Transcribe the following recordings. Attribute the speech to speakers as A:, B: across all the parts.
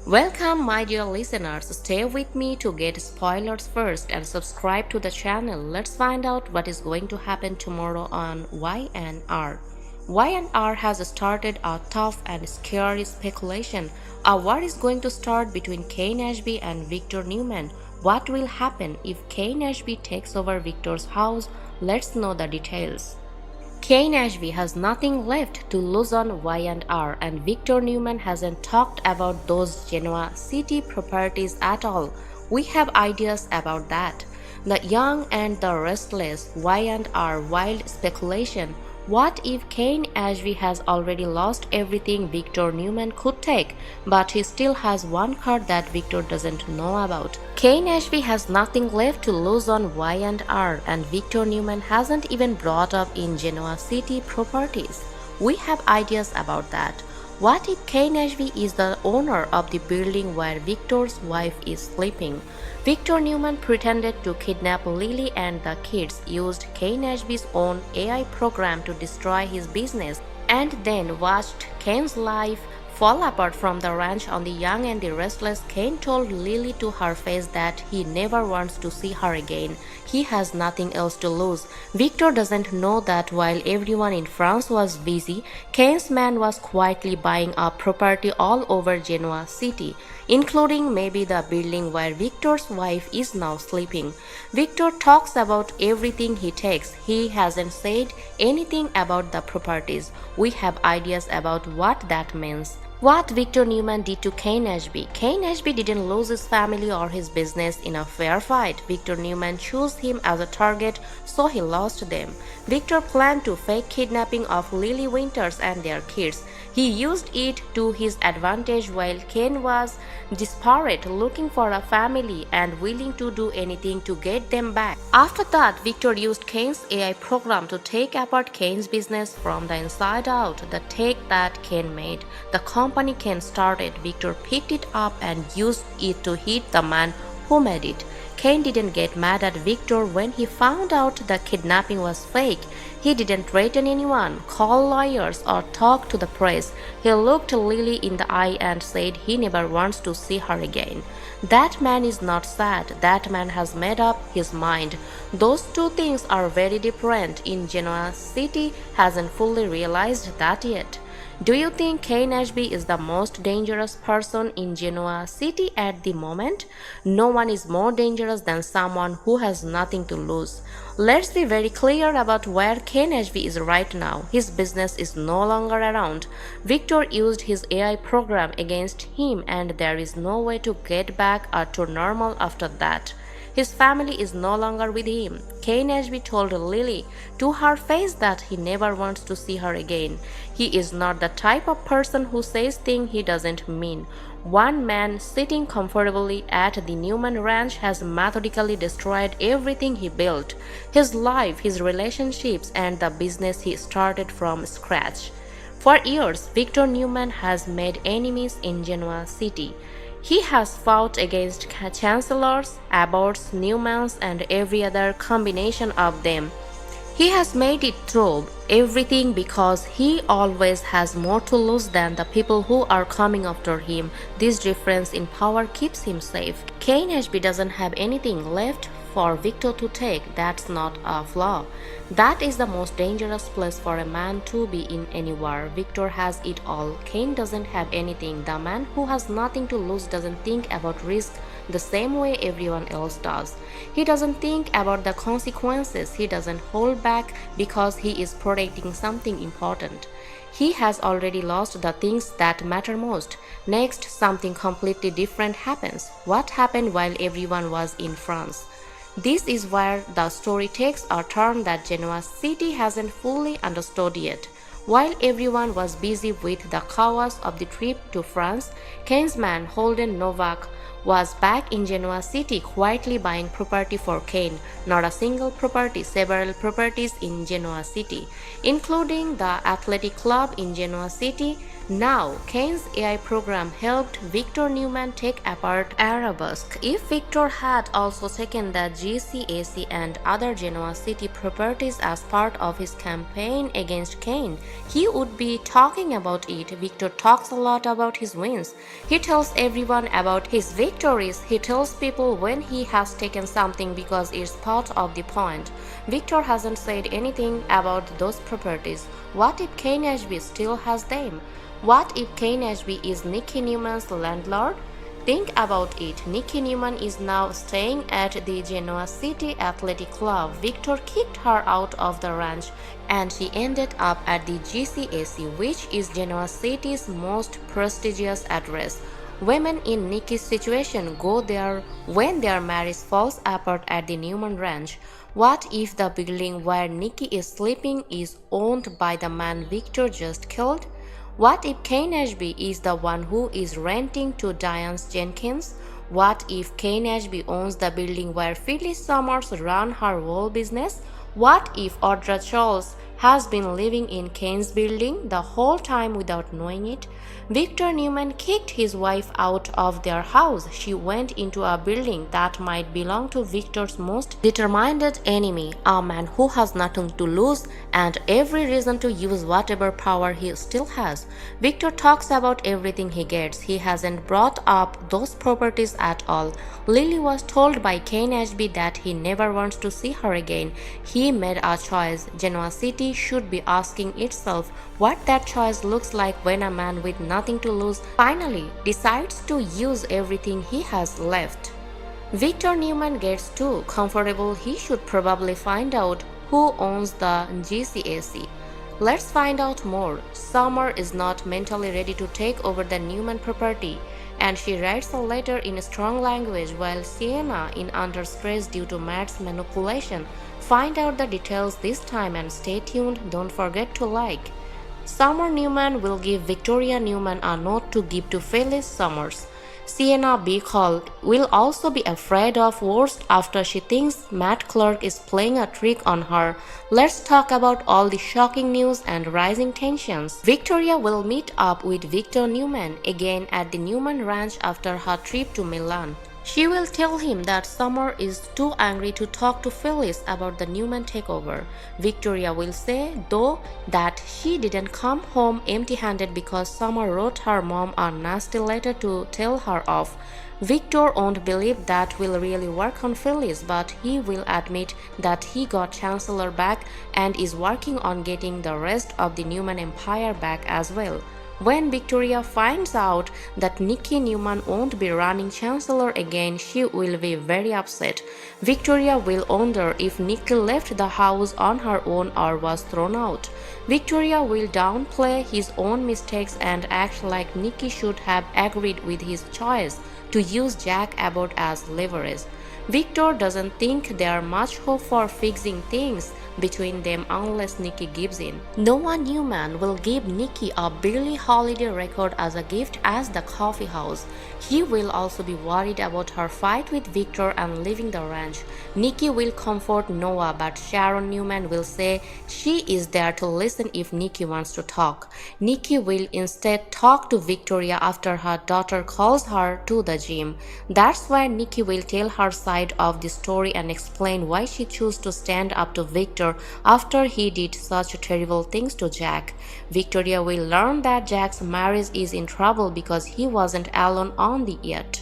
A: Welcome, my dear listeners. Stay with me to get spoilers first and subscribe to the channel. Let's find out what is going to happen tomorrow on Y&R. Y&R has started a tough and scary speculation. A war is going to start between Kane Ashby and Victor Newman. What will happen if Kane Ashby takes over Victor's house? Let's know the details. Kane Ashby has nothing left to lose on Y&R, and Victor Newman hasn't talked about those Genoa City properties at all. We have ideas about that. The Young and the Restless, Y&R wild speculation. What if Kane Ashby has already lost everything Victor Newman could take, but he still has one card that Victor doesn't know about? Kane Ashby has nothing left to lose on Y&R, and Victor Newman hasn't even brought up in Genoa City properties. We have ideas about that. What if Kane Ashby is the owner of the building where Victor's wife is sleeping? Victor Newman pretended to kidnap Lily and the kids, used Kane Ashby's own AI program to destroy his business, and then watched Kane's life fall apart from the ranch on the Young and the Restless. Kane told Lily to her face that he never wants to see her again. He has nothing else to lose. Victor doesn't know that while everyone in France was busy, Kane's man was quietly buying up property all over Genoa City, including maybe the building where Victor's wife is now sleeping. Victor talks about everything he takes. He hasn't said anything about the properties. We have ideas about what that means. What Victor Newman did to Kane Ashby. Kane Ashby didn't lose his family or his business in a fair fight. Victor Newman chose him as a target, so he lost them. Victor planned to fake kidnapping of Lily Winters and their kids. He used it to his advantage while Kane was desperate, looking for a family and willing to do anything to get them back. After that, Victor used Kane's AI program to take apart Kane's business from the inside out, the tech that Kane made. The company Kane started, Victor picked it up and used it to hit the man who made it. Kane didn't get mad at Victor when he found out the kidnapping was fake. He didn't threaten anyone, call lawyers, or talk to the press. He looked Lily in the eye and said he never wants to see her again. That man is not sad. That man has made up his mind. Those two things are very different. In Genoa City hasn't fully realized that yet. Do you think Kane Ashby is the most dangerous person in Genoa City at the moment? No one is more dangerous than someone who has nothing to lose. Let's be very clear about where Kane Ashby is right now. His business is no longer around. Victor used his AI program against him, and there is no way to get back to normal after that. His family is no longer with him. Kane Ashby told Lily to her face that he never wants to see her again. He is not the type of person who says things he doesn't mean. One man sitting comfortably at the Newman Ranch has methodically destroyed everything he built: his life, his relationships, and the business he started from scratch. For years, Victor Newman has made enemies in Genoa City. He has fought against chancellors, abbots, Newmans, and every other combination of them. He has made it through everything because he always has more to lose than the people who are coming after him. This difference in power keeps him safe. Kane Ashby doesn't have anything left for Victor to take. That's not a flaw. That is the most dangerous place for a man to be in any war. Victor has it all. Kane doesn't have anything. The man who has nothing to lose doesn't think about risk the same way everyone else does. He doesn't think about the consequences. He doesn't hold back because he is protecting something important. He has already lost the things that matter most. Next, something completely different happens. What happened while everyone was in France? This is where the story takes a turn that Genoa City hasn't fully understood yet. While everyone was busy with the chaos of the trip to France, Kane's man Holden Novak was back in Genoa City quietly buying property for Kane. Not a single property, several properties in Genoa City, including the athletic club in Genoa City, Now, Kane's AI program helped Victor Newman take apart Arabesque. If Victor had also taken the GCAC and other Genoa City properties as part of his campaign against Kane, he would be talking about it. Victor talks a lot about his wins. He tells everyone about his victories. He tells people when he has taken something because it's part of the point. Victor hasn't said anything about those properties. What if Kane Ashby still has them? What if Kane Ashby is Nicky Newman's landlord? Think about it. Nicky Newman is now staying at the Genoa City Athletic Club. Victor kicked her out of the ranch and she ended up at the GCAC, which is Genoa City's most prestigious address. Women in Nicky's situation go there when their marriage falls apart at the Newman Ranch. What if the building where Nicky is sleeping is owned by the man Victor just killed? What if Kane Ashby is the one who is renting to Diane Jenkins? What if Kane Ashby owns the building where Phyllis Summers ran her whole business? What if Audra Charles has been living in Kane's building the whole time without knowing it? Victor Newman kicked his wife out of their house. She went into a building that might belong to Victor's most determined enemy, a man who has nothing to lose and every reason to use whatever power he still has. Victor talks about everything he gets. He hasn't brought up those properties at all. Lily was told by Kane Ashby that he never wants to see her again. He made a choice. Genoa City should be asking itself what that choice looks like when a man with nothing to lose finally decides to use everything he has left. Victor Newman gets too comfortable. He should probably find out who owns the GCAC. Let's find out more. Summer is not mentally ready to take over the Newman property, and she writes a letter in strong language while Sienna is under stress due to Matt's manipulation. Find out the details this time and stay tuned. Don't forget to like. Summer Newman will give Victoria Newman a note to give to Phyllis Summers. Sienna B. Cole will also be afraid of worst after she thinks Matt Clark is playing a trick on her. Let's talk about all the shocking news and rising tensions. Victoria will meet up with Victor Newman again at the Newman Ranch after her trip to Milan. She will tell him that Summer is too angry to talk to Phyllis about the Newman takeover. Victoria will say, though, that she didn't come home empty-handed because Summer wrote her mom a nasty letter to tell her off. Victor won't believe that will really work on Phyllis, but he will admit that he got Chancellor back and is working on getting the rest of the Newman Empire back as well. When Victoria finds out that Nicky Newman won't be running Chancellor again, she will be very upset. Victoria will wonder if Nicky left the house on her own or was thrown out. Victoria will downplay his own mistakes and act like Nicky should have agreed with his choice to use Jack Abbott as leverage. Victor doesn't think there's much hope for fixing things between them unless Nicky gives in. Noah Newman will give Nicky a Billie Holiday record as a gift as the coffee house. He will also be worried about her fight with Victor and leaving the ranch. Nicky will comfort Noah, but Sharon Newman will say she is there to listen if Nicky wants to talk. Nicky will instead talk to Victoria after her daughter calls her to the gym. That's why Nicky will tell her side of the story and explain why she chose to stand up to Victor after he did such terrible things to Jack. Victoria will learn that Jack's marriage is in trouble because he wasn't alone on the yacht.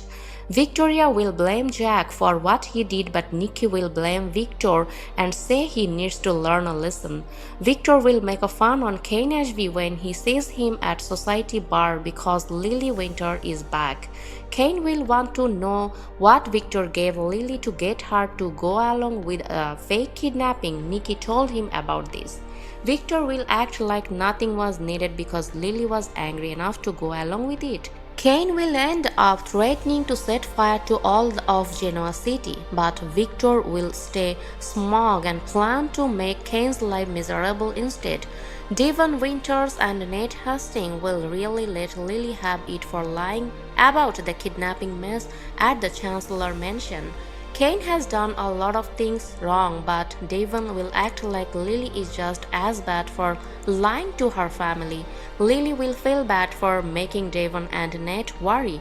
A: Victoria will blame Jack for what he did, but Nicky will blame Victor and say he needs to learn a lesson. Victor will make a fun on Kane Ashby when he sees him at Society Bar because Lily Winter is back. Kane will want to know what Victor gave Lily to get her to go along with a fake kidnapping. Nicky told him about this. Victor will act like nothing was needed because Lily was angry enough to go along with it. Kane will end up threatening to set fire to all of Genoa City, but Victor will stay smug and plan to make Kane's life miserable instead. Devon Winters and Nate Hastings will really let Lily have it for lying about the kidnapping mess at the Chancellor Mansion. Kane has done a lot of things wrong, but Devon will act like Lily is just as bad for lying to her family. Lily will feel bad for making Devon and Nate worry.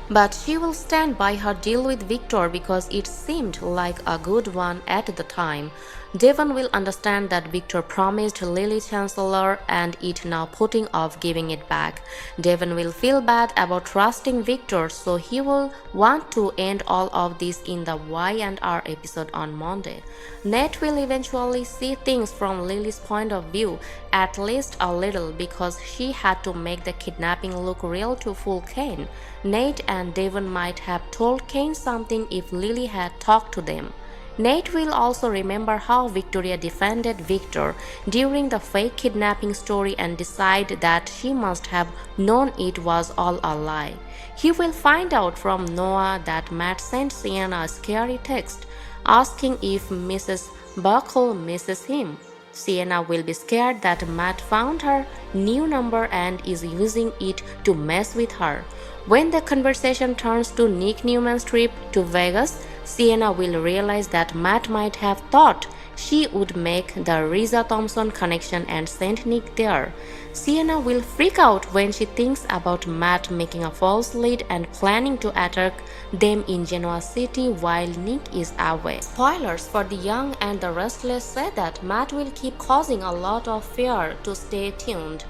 A: But she will stand by her deal with Victor because it seemed like a good one at the time. Devon will understand that Victor promised Lily Chancellor and it now putting off giving it back. Devon will feel bad about trusting Victor, so he will want to end all of this in the Y&R episode on Monday. Nate will eventually see things from Lily's point of view, at least a little, because she had to make the kidnapping look real to fool Kane. Nate and Devon might have told Kane something if Lily had talked to them. Nate will also remember how Victoria defended Victor during the fake kidnapping story and decide that she must have known it was all a lie. He will find out from Noah that Matt sent Sienna a scary text asking if Mrs. Buckle misses him. Sienna will be scared that Matt found her new number and is using it to mess with her. When the conversation turns to Nick Newman's trip to Vegas, Sienna will realize that Matt might have thought she would make the Riza Thompson connection and send Nick there. Sienna will freak out when she thinks about Matt making a false lead and planning to attack them in Genoa City while Nick is away. Spoilers for The Young and the Restless say that Matt will keep causing a lot of fear, to stay tuned.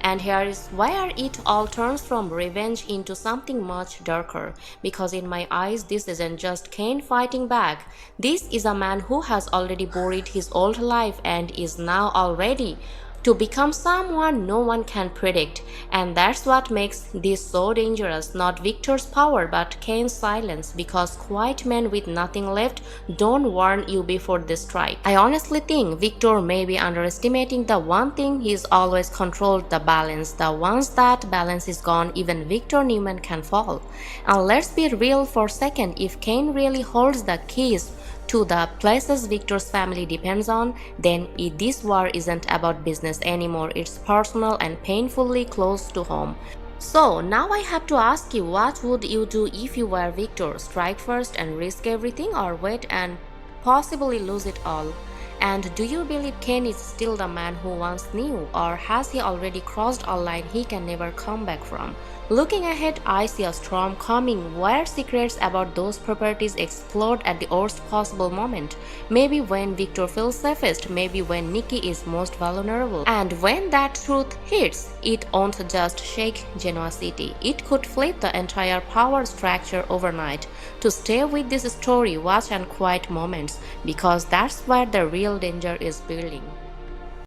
A: And here is where it all turns from revenge into something much darker. Because in my eyes, this isn't just Kane fighting back. This is a man who has already buried his old life and is now all ready to become someone no one can predict. And that's what makes this so dangerous. Not Victor's power, but Kane's silence. Because quiet men with nothing left don't warn you before they strike. I honestly think Victor may be underestimating the one thing he's always controlled, the balance. The once that balance is gone, even Victor Newman can fall. And let's be real for a second, if Kane really holds the keys to the places Victor's family depends on, then this war isn't about business anymore. It's personal and painfully close to home. So now I have to ask you, what would you do if you were Victor? Strike first and risk everything, or wait and possibly lose it all? And do you believe Kane is still the man who once knew, or has he already crossed a line he can never come back from? Looking ahead, I see a storm coming where secrets about those properties explode at the worst possible moment. Maybe when Victor feels safest, maybe when Nikki is most vulnerable. And when that truth hits, it won't just shake Genoa City. It could flip the entire power structure overnight. To stay with this story, watch and quiet moments, because that's where the real danger is building.